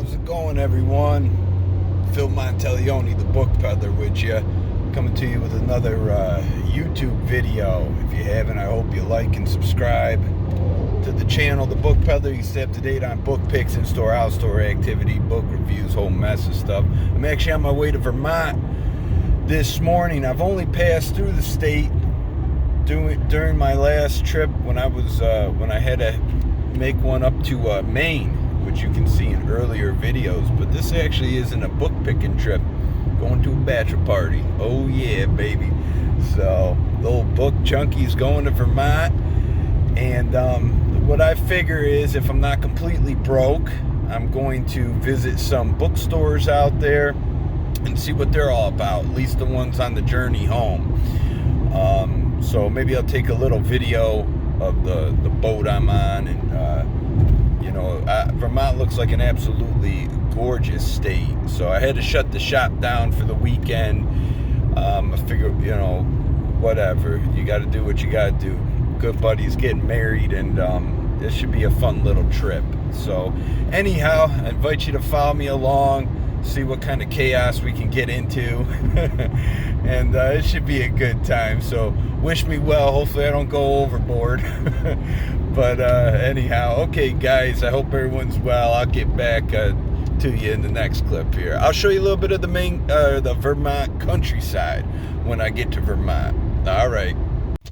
How's it going, everyone? Phil Monteleone, the book peddler, with you, coming to you with another YouTube video. If you haven't, I hope you like and subscribe to the channel, the book peddler. You stay up to date on book picks, in-store, out-store activity, book reviews, whole mess of stuff. I'm actually on my way to Vermont this morning. I've only passed through the state during my last trip when I had to make one up to Maine, which you can see in earlier videos. But this actually isn't a book picking trip, going to a bachelor party. Oh yeah, baby. So the old book junkie's going to Vermont, and what I figure is, if I'm not completely broke, I'm going to visit some bookstores out there and see what they're all about, at least the ones on the journey home. So maybe I'll take a little video of the boat I'm on, and Vermont looks like an absolutely gorgeous state. So I had to shut the shop down for the weekend. I figured, whatever, you got to do what you got to do. Good buddies getting married, and this should be a fun little trip. So anyhow, I invite you to follow me along, see what kind of chaos we can get into, and it should be a good time. So wish me well. Hopefully I don't go overboard. But anyhow, okay guys, I hope everyone's well. I'll get back to you in the next clip here. I'll show you a little bit of the Vermont countryside when I get to Vermont. All right.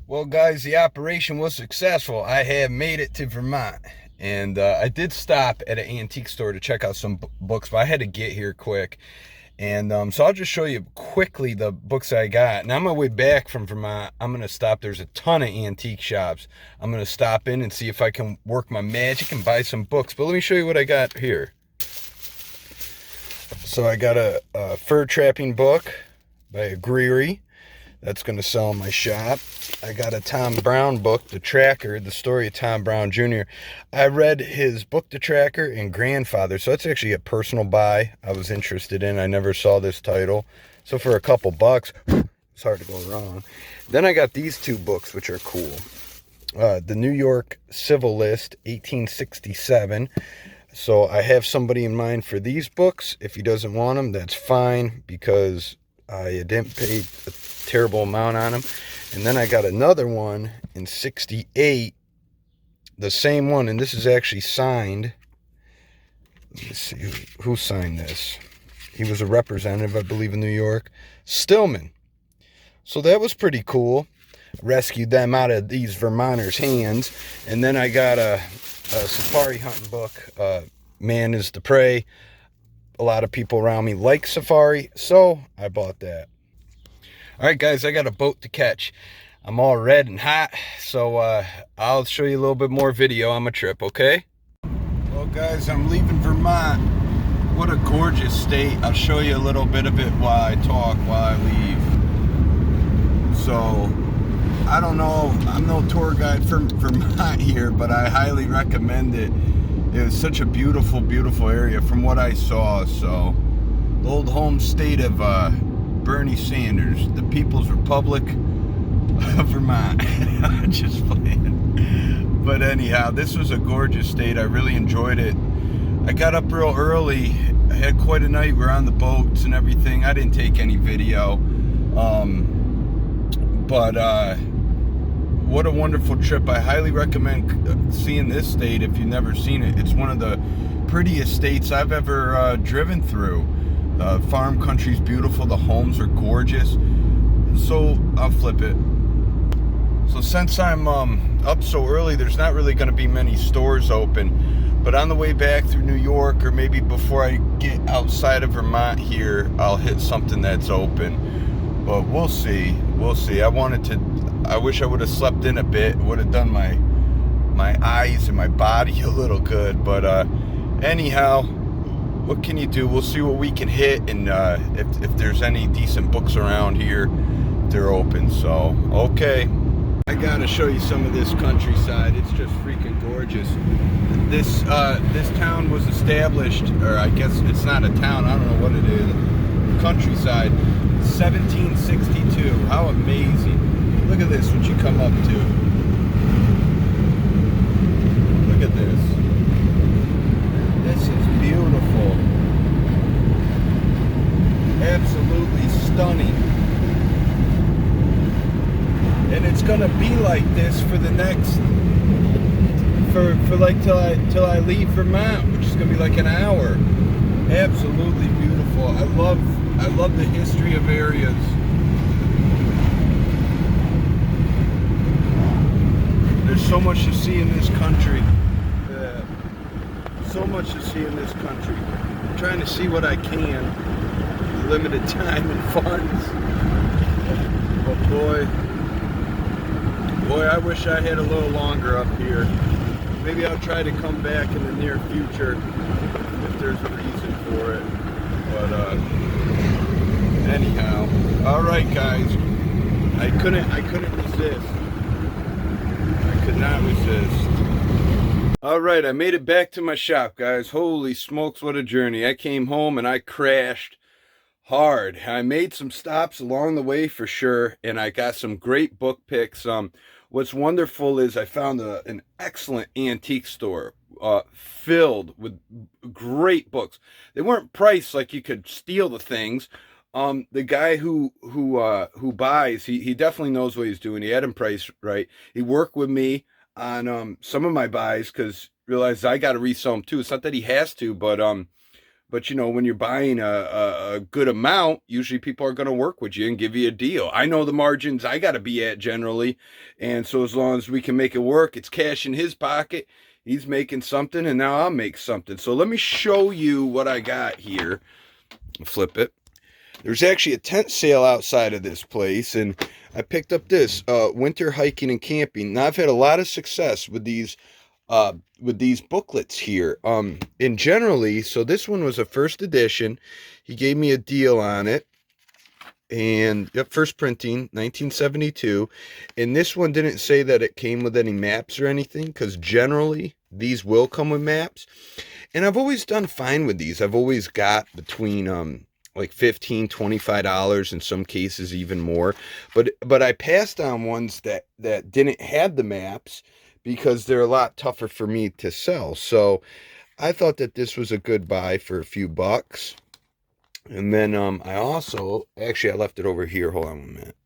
Well guys, the operation was successful. I have made it to Vermont. And I did stop at an antique store to check out some books, but I had to get here quick. And so I'll just show you quickly the books I got. And on my way back from Vermont, I'm going to stop. There's a ton of antique shops. I'm going to stop in and see if I can work my magic and buy some books. But let me show you what I got here. So I got a fur trapping book by a Greery. That's going to sell in my shop. I got a Tom Brown book, The Tracker, the story of Tom Brown Jr. I read his book, The Tracker, and Grandfather, so that's actually a personal buy I was interested in. I never saw this title. So for a couple bucks, it's hard to go wrong. Then I got these two books, which are cool. The New York Civil List, 1867. So I have somebody in mind for these books. If he doesn't want them, that's fine, because I didn't pay a terrible amount on them. And then I got another one in 68, the same one, and this is actually signed. Let me see who signed this. He was a representative, I believe, in New York. Stillman. So that was pretty cool. Rescued them out of these Vermonters' hands. And then I got a safari hunting book, Man is the Prey. A lot of people around me like safari, so I bought that. All right, guys, I got a boat to catch. I'm all red and hot, so I'll show you a little bit more video on my trip, okay? Well, guys, I'm leaving Vermont. What a gorgeous state. I'll show you a little bit of it while I talk, while I leave. So, I don't know, I'm no tour guide from Vermont here, but I highly recommend it. It was such a beautiful, beautiful area from what I saw. So, the old home state of Bernie Sanders, the People's Republic of Vermont. Just playing. But anyhow, this was a gorgeous state. I really enjoyed it. I got up real early. I had quite a night. We were on the boats and everything. I didn't take any video. What a wonderful trip. I highly recommend seeing this state if you've never seen it. It's one of the prettiest states I've ever driven through. The farm country's beautiful. The homes are gorgeous. So I'll flip it. So since I'm up so early, there's not really going to be many stores open. But on the way back through New York, or maybe before I get outside of Vermont here, I'll hit something that's open. But we'll see. We'll see. I wish I would have slept in a bit. It would have done my eyes and my body a little good. But anyhow, what can you do? We'll see what we can hit, and if there's any decent books around here, they're open. So, okay. I gotta show you some of this countryside. It's just freaking gorgeous. This town was established, or I guess it's not a town, I don't know what it is. Countryside, 1762. How amazing. Look at this, what you come up to. Look at this. This is beautiful. stunning. And it's gonna be like this for the next, for like till I leave Vermont, which is gonna be like an hour. Absolutely beautiful. I love the history of areas. There's so much to see in this country. So much to see in this country. I'm trying to see what I can. Limited time and funds. But boy, I wish I had a little longer up here. Maybe I'll try to come back in the near future if there's a reason for it. But anyhow, all right, guys. I couldn't resist. I could not resist. All right, I made it back to my shop, guys. Holy smokes, what a journey. I came home and I crashed hard. I made some stops along the way for sure, and I got some great book picks. What's wonderful is I found an excellent antique store filled with great books. They weren't priced like you could steal the things. The guy who buys, he definitely knows what he's doing. He had them priced right. He worked with me on some of my buys because realized I got to resell them too. It's not that he has to, but you know, when you're buying a good amount, usually people are going to work with you and give you a deal. I know the margins I got to be at generally, and so as long as we can make it work, it's cash in his pocket. He's making something, and now I'll make something. So let me show you what I got here. Flip it. There's actually a tent sale outside of this place, and I picked up this winter hiking and camping. Now I've had a lot of success with these booklets here. And generally, so this one was a first edition. He gave me a deal on it, and yep, first printing, 1972. And this one didn't say that it came with any maps or anything, because generally these will come with maps. And I've always done fine with these. I've always got between like $15, $25, in some cases even more. But I passed on ones that didn't have the maps because they're a lot tougher for me to sell. So I thought that this was a good buy for a few bucks. And then I also, actually I left it over here. Hold on a minute.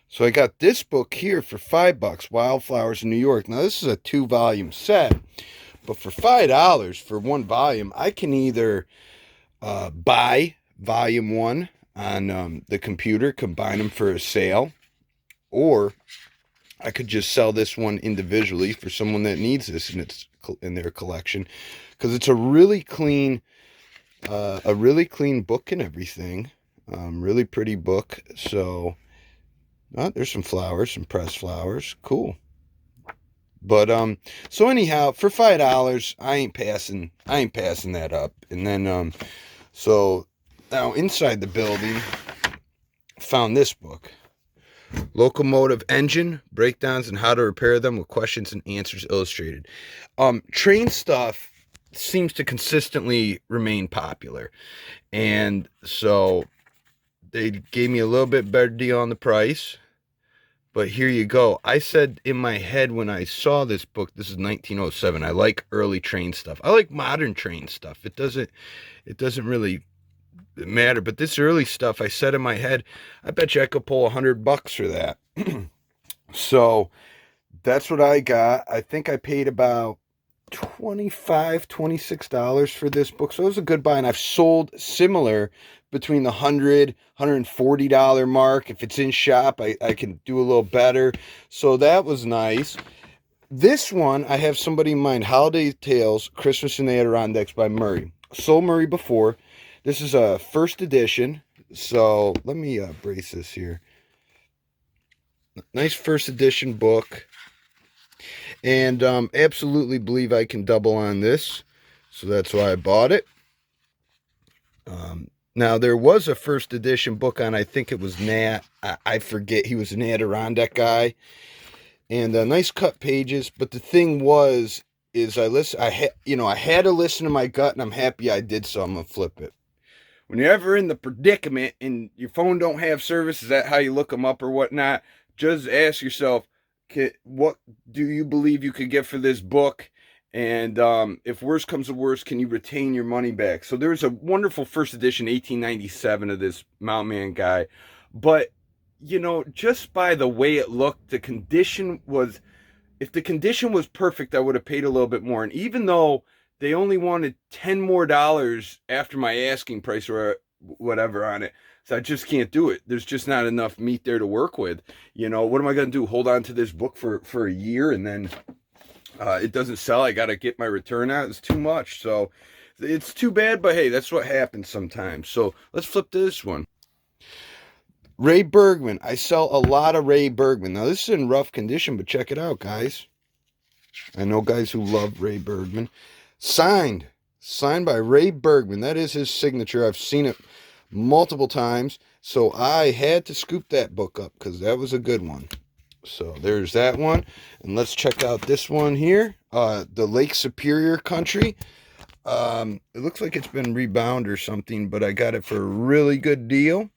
So I got this book here for $5, Wildflowers in New York. Now this is a 2-volume set, but for $5 for one volume, I can either buy volume 1 on the computer, combine them for a sale, or I could just sell this one individually for someone that needs this in their collection, because it's a really clean book and everything. Really pretty book. So there's some flowers, some pressed flowers. Cool. But so anyhow, for $5, I ain't passing that up. And then so now inside the building, found this book. Locomotive Engine Breakdowns and How to Repair Them with Questions and Answers Illustrated. Train stuff seems to consistently remain popular, and so they gave me a little bit better deal on the price. But here you go. I said in my head when I saw this book, this is 1907. I like early train stuff. I like modern train stuff. It doesn't really matter, but this early stuff, I said in my head, I bet you I could pull $100 for that. So that's what I got. I think I paid about $25, $26 for this book. So it was a good buy, and I've sold similar between the $100, $140 mark. If it's in shop, I can do a little better. So that was nice. This one, I have somebody in mind, Holiday Tales, Christmas in the Adirondacks by Murray. Sold Murray before. This is a first edition. So let me brace this here. Nice first edition book. And absolutely believe I can double on this. So that's why I bought it. Now, there was a first edition book on, I think it was Nat. I forget. He was an Adirondack guy. And nice cut pages. But the thing is I had to listen to my gut, and I'm happy I did, so I'm going to flip it. When you're ever in the predicament and your phone don't have service, is that how you look them up or whatnot? Just ask yourself, what do you believe you could get for this book? And if worse comes to worse, can you retain your money back? So there's a wonderful first edition, 1897, of this Mountain Man guy. But, just by the way it looked, if the condition was perfect, I would have paid a little bit more. And even though they only wanted $10 more after my asking price or whatever on it, so I just can't do it. There's just not enough meat there to work with. What am I going to do? Hold on to this book for a year and then it doesn't sell. I got to get my return out. It's too much. So it's too bad, but hey, that's what happens sometimes. So let's flip to this one. Ray Bergman. I sell a lot of Ray Bergman. Now, this is in rough condition, but check it out, guys. I know guys who love Ray Bergman. Signed by Ray Bergman. That is his signature. I've seen it multiple times. So I had to scoop that book up because that was a good one. So there's that one. And let's check out this one here. The Lake Superior Country. It looks like it's been rebound or something, but I got it for a really good deal.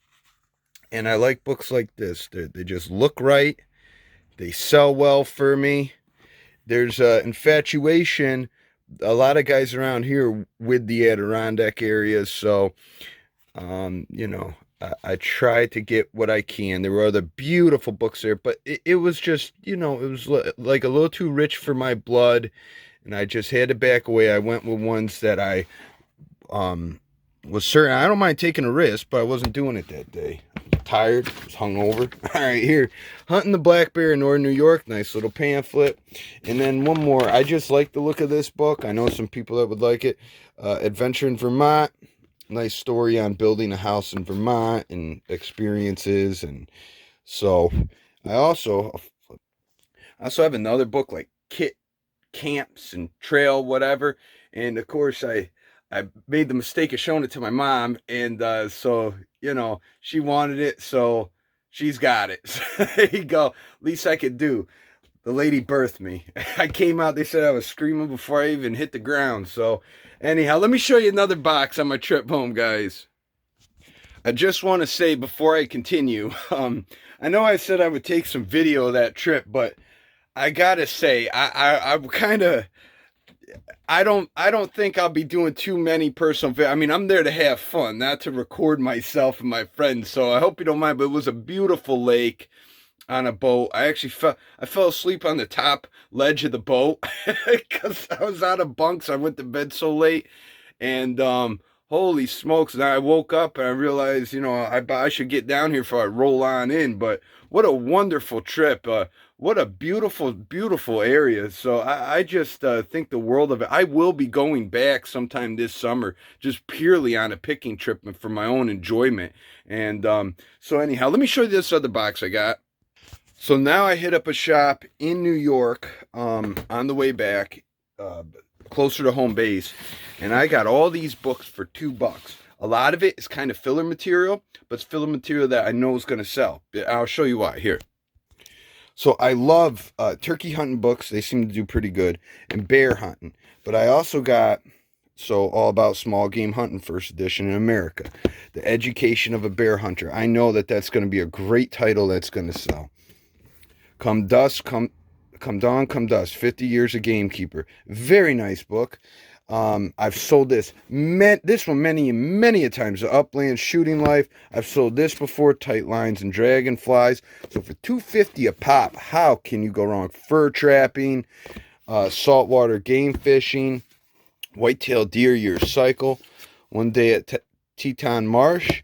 And I like books like this. They just look right. They sell well for me. There's infatuation. A lot of guys around here with the Adirondack areas. So, I try to get what I can. There were other beautiful books there, but it was just, it was like a little too rich for my blood. And I just had to back away. I went with ones that I was certain. I don't mind taking a risk, but I wasn't doing it that day. Tired, was hungover. All right, here, Hunting the Black Bear in Northern New York. Nice little pamphlet. And then one more. I just like the look of this book. I know some people that would like it. Adventure in Vermont. Nice story on building a house in Vermont and experiences. And so I also have another book like Kit Camps and Trail, whatever. And of course, I made the mistake of showing it to my mom, and so she wanted it, so she's got it. So there you go. Least I could do. The lady birthed me. I came out. They said I was screaming before I even hit the ground. So anyhow, let me show you another box on my trip home, guys. I just want to say before I continue, I know I said I would take some video of that trip, but I gotta say, I'm kind of. I don't think I'll be doing too many personal. I mean, I'm there to have fun, not to record myself and my friends. So I hope you don't mind. But it was a beautiful lake on a boat. I fell asleep on the top ledge of the boat because I was out of bunks. I went to bed so late, and holy smokes! And I woke up and I realized, I should get down here before I roll on in. But what a wonderful trip! What a beautiful, beautiful area. So I just think the world of it. I will be going back sometime this summer, just purely on a picking trip for my own enjoyment. And so anyhow, let me show you this other box I got. So now I hit up a shop in New York on the way back, closer to home base, and I got all these books for $2. A lot of it is kind of filler material, but it's filler material that I know is going to sell. I'll show you why here. So I love turkey hunting books. They seem to do pretty good. And bear hunting. But I also got, all about small game hunting, first edition in America. The Education of a Bear Hunter. I know that's going to be a great title that's going to sell. Come Dawn, Come Dusk. 50 Years a Gamekeeper. Very nice book. I've sold this one many a times. The Upland Shooting Life. I've sold this before. Tight Lines and Dragonflies. So for $2.50 a pop, how can you go wrong? Fur trapping, saltwater game fishing, whitetail deer year cycle, One Day at Teton Marsh,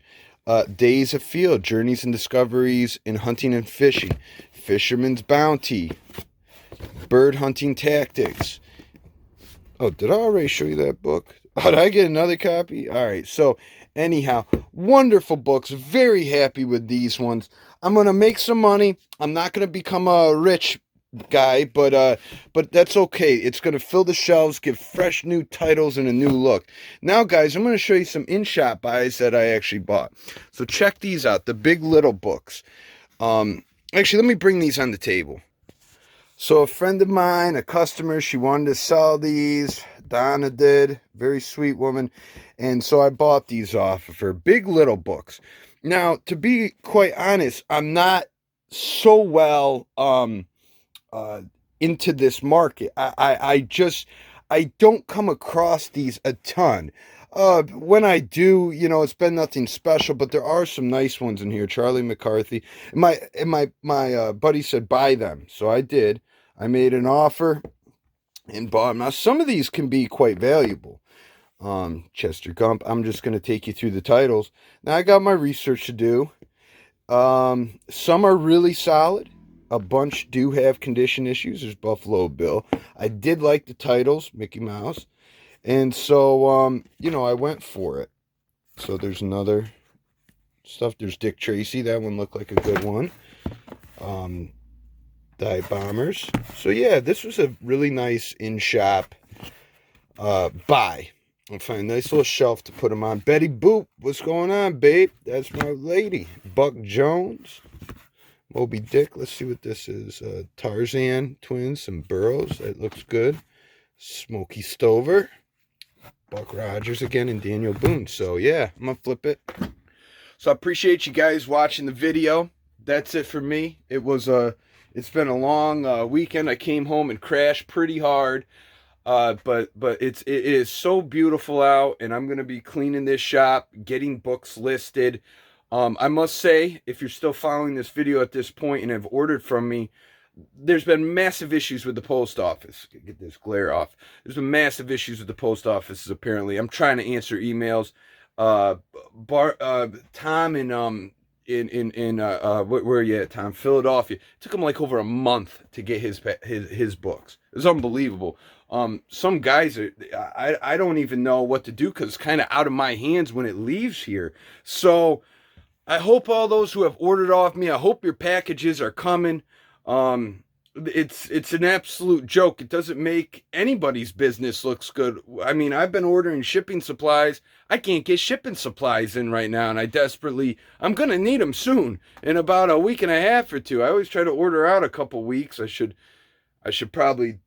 Days of Field, Journeys and Discoveries in Hunting and Fishing, Fisherman's Bounty, Bird Hunting Tactics. Oh, did I already show you that book? Oh, did I get another copy? All right. So anyhow, wonderful books. Very happy with these ones. I'm going to make some money. I'm not going to become a rich guy, but that's okay. It's going to fill the shelves, give fresh new titles and a new look. Now, guys, I'm going to show you some in-shop buys that I actually bought. So check these out. The Big Little books. Actually, let me bring these on the table. So a friend of mine, a customer, she wanted to sell these. Donna did. Very sweet woman. And so I bought these off of her. Big Little books. Now, to be quite honest, I'm not so well into this market. I don't come across these a ton. When I do, you know, it's been nothing special, but there are some nice ones in here. Charlie McCarthy. My buddy said buy them, so I did. I made an offer and bought them. Now some of these can be quite valuable. Chester Gump. I'm just going to take you through the titles. Now I got my research to do. Some are really solid. A bunch do have condition issues. There's Buffalo Bill. I did like the titles, Mickey Mouse. And so, you know, I went for it. So there's another stuff. There's Dick Tracy. That one looked like a good one. Dive Bombers. So, yeah, this was a really nice in-shop buy. I'll find a nice little shelf to put them on. Betty Boop. What's going on, babe? That's my lady. Buck Jones. Moby Dick. Let's see what this is. Tarzan twins. Some burros. That looks good. Smokey Stover. Buck Rogers again, and Daniel Boone. So, yeah, I'm going to flip it. So, I appreciate you guys watching the video. That's it for me. It's been a long weekend. I came home and crashed pretty hard. But it is so beautiful out, and I'm going to be cleaning this shop, getting books listed. I must say, if you're still following this video at this point and have ordered from me, there's been massive issues with the post office. Get this glare off. There's been massive issues with the post offices, apparently. I'm trying to answer emails. Tom where are you at, Tom? Philadelphia. It took him like over a month to get his books. It's unbelievable. Some guys I don't even know what to do because it's kind of out of my hands when it leaves here. So I hope all those who have ordered off me, I hope your packages are coming. It's an absolute joke. It doesn't make anybody's business looks good. I mean, I've been ordering shipping supplies. I can't get shipping supplies in right now, and I'm going to need them soon, in about a week and a half or two. I always try to order out a couple weeks. I should probably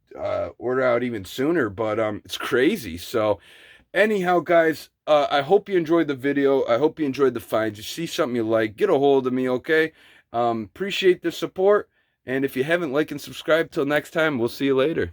order out even sooner, but it's crazy. So anyhow, guys, I hope you enjoyed the video. I hope you enjoyed the finds. You see something you like, get a hold of me, okay? Appreciate the support. And if you haven't, like and subscribe. Till next time, we'll see you later.